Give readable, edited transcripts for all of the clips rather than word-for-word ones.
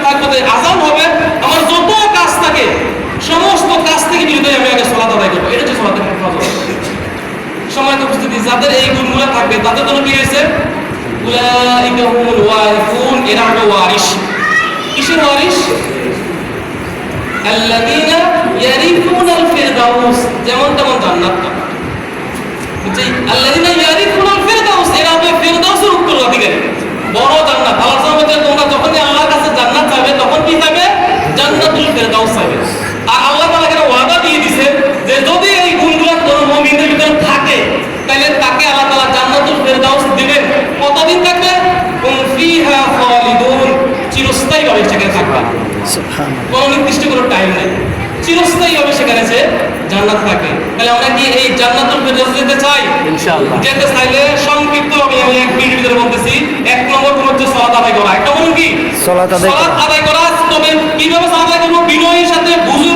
থাকবো, আজান হবে, আমার যত কাজ থাকে সমস্ত কাজ থেকে বিরত হয়ে আমি আগে সালাত আদায় করবো। এটা হচ্ছে সালাতের হেফাজত। সম্মানিত উপস্থিতি, যাদের এই গুণগুলো থাকবে তাদের জন্য কি হয়েছে? উলাইকা হুমুল ওয়ারিসুন, এরা হলো ওয়ারিস। কিসের ওয়ারিস? আল্লাযীনা ইয়ারিফুনাল ফিরদাউস, যেমন তেমন জান্নাত পাবে। বুঝছি? আল্লাযীনা ইয়ারিফুনাল ফিরদাউস, এরা হবে ফিরদাউসের উত্তরাধিকারী, বড় জান্নাত। আল্লাহ সুবহানাহু ওয়া তাআলা তোমরা যখনই আল্লাহর কাছে জান্নাত চাইবে তখন কি চাইবে? জান্নাতুল ফিরদাউস চাইবে। আর আল্লাহ তাআলা এখানে ওয়াদা দিয়ে দিয়েছে যে যদি এই গুণগুলো কোন মুমিনের ভিতরে থাকে তাহলে তাকে আল্লাহ তাআলা জান্নাতুল ফিরদাউস দিবেন। কতদিন থাকবে? হুম ফিহা খালিদুন, চিরস্থায়ী ভাবে সেখানে থাকবে। সুবহানাল্লাহ, কোনো নির্দিষ্ট কোনো টাইম নেই, চিরস্থায়ী ভাবে সেখানে সে জান্নাত থাকে। তাহলে আমরা কি এই জান্নাতুল ফিরদাউস যেতে চাই? ইনশাআল্লাহ যেতে চাইলে সংক্ষিপ্ত আমি এক মিনিটের ভিতরে বলতেছি। এক নম্বর হচ্ছে সালাত আদায় করা। একটা বলুন কি? সালাত আদায় করা। তবে কিভাবে সালাত আদায় করব? বিনয়ের সাথে বুঝে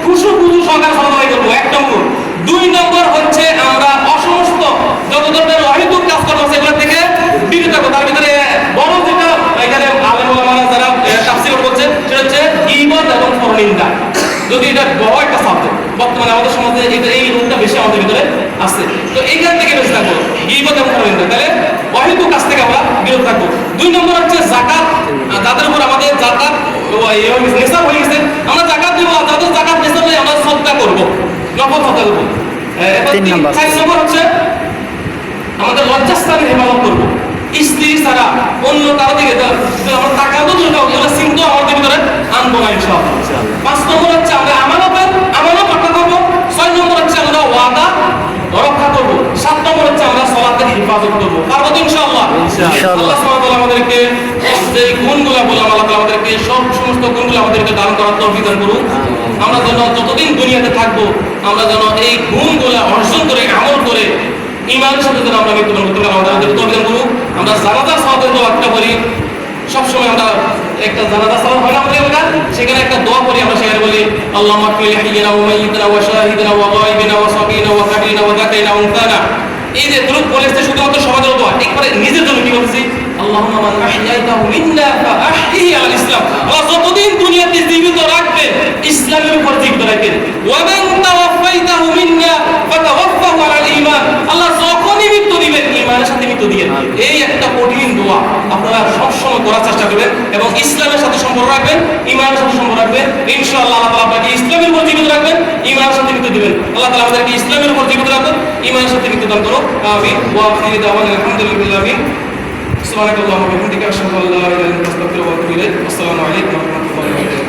খুশু সহকারে সালাত আদায় করব, এক নম্বর। দুই নম্বর হচ্ছে আমরা অসমস্ত যত ধরনের অহেতুক কাজ করবো সেগুলো থেকে বিরত থাকবো। তার ভিতরে বড় যেটা এখানে আলেম ওলামারা যারা তাফসীর বলছে সেটা হচ্ছে গীবত এবং পরনিন্দা। যদি এটা বড় একটা সাবজেক্ট, বর্তমানে আমাদের সমাজে এই রোগটা বেশি আমাদের ভিতরে আছে, তো এইখান থেকে বেঁচে থাকবো, গীবত এবং পরনিন্দা। তাহলে অহেতুক কাজ থেকে আমরা বিরত থাকবো। দুই নম্বর হচ্ছে যাকাত। যাদের উপর আমাদের যাকাত নেশাব হয়ে গেছে, আমরা যাকাত দিব। যাদের যাকাত নেশাব নেই আমরা সদকা করবো, নফল সদকা করবো। তিন নম্বর হচ্ছে আমাদের লজ্জাস্থানের হেফাজত করবো। স্ত্রী ছাড়া অন্য কারো দিকে আমরা তাকাবো, এগুলো চিন্তা আমাদের ভিতরে আনবো না ইনশাআল্লাহ। পাঁচ নম্বর হচ্ছে আমরা আমানত রক্ষা করবো। ছয় নম্বর হচ্ছে আমরা ওয়াদা রক্ষা করবো। সাত নম্বর হচ্ছে আমরা সালাতের হেফাজত করবো। পারবো তো ইনশাআল্লাহ? আল্লাহ সুবহানাহু ওয়া তাআলা আমাদেরকে যে গুণগুলো বললাম, আল্লাহ তাআলা আমাদেরকে সমস্ত গুণগুলো আমাদেরকে দান করার তৌফিক দান করুন। আমরা যেন যতদিন দুনিয়াতে থাকবো আমরা যেন এই গুণগুলো অর্জন করে আমল করে ঈমানের সাথে যেন আমরা মৃত্যুবরণ করতে পারি। আমাদের তৌফিক দান করুন। আমরা জানাজার সালাতের দোয়াটা করি সবসময়। আমরা একটা জানাজা সালাত হয় না আমাদের এলাকায়, সেখানে একটা দোয়া করি আমরা, সেখানে বলি আল্লাহুম্মা ইগফির লিহাইয়িনা ওয়া মাইয়িতিনা ওয়া শাহিদিনা ওয়া গায়িবিনা ওয়া সাগীরিনা ওয়া কাবীরিনা ওয়া যাকিরিনা ওয়া উনসানা। এই যে দুরূদ বলেছে শুধুমাত্র সমাজের দোয়া, একবারে নিজের জন্য কি বলছি? আল্লাহুম্মা মান আহইয়াইতাহু মিন্না ফাআহইহি আলাল ইসলাম, আল্লাহ যতদিন দুনিয়াতে জীবিত রাখবে ইসলামের উপর জীবিত রাখবেন। ওয়া মান তাওয়াফাইতাহু মিন্না ফাতাওয়াফাহু আলাল ঈমান, আল্লাহ যখনই মৃত্যু দিবেন ঈমানের সাথে মৃত্যু দিবেন। এই একটা কঠিন দোয়া আপনারা সবসময় করার চেষ্টা করবেন এবং ইসলামের সাথে সম্পর্ক রাখবেন, ঈমানের সাথে সম্পর্ক রাখবেন। ইনশাআল্লাহ আল্লাহ তাআলা আপনাকে ইসলামের উপর জীবিত রাখবেন, ঈমানের সাথে মৃত্যু দিবেন। আল্লাহ তাআলা আমাদেরকে ইসলামের উপর জীবিত রাখুন, ঈমানের সাথে মৃত্যু দান করুন। আমিন। ওয়া আখিরু দাওয়ানা আলহামদুলিল্লাহি আমিন। সুবহানাকাল্লাহুম্মা ওয়া বিহামদিকা আশহাদু আল্লা ইলাহা ইল্লা আনতা আস্তাগফিরুকা ওয়া আতুবু ইলাইক। আসসালামু আলাইকুম ওয়া রাহমাতুল্লাহি ওয়া বারাকাতুহু।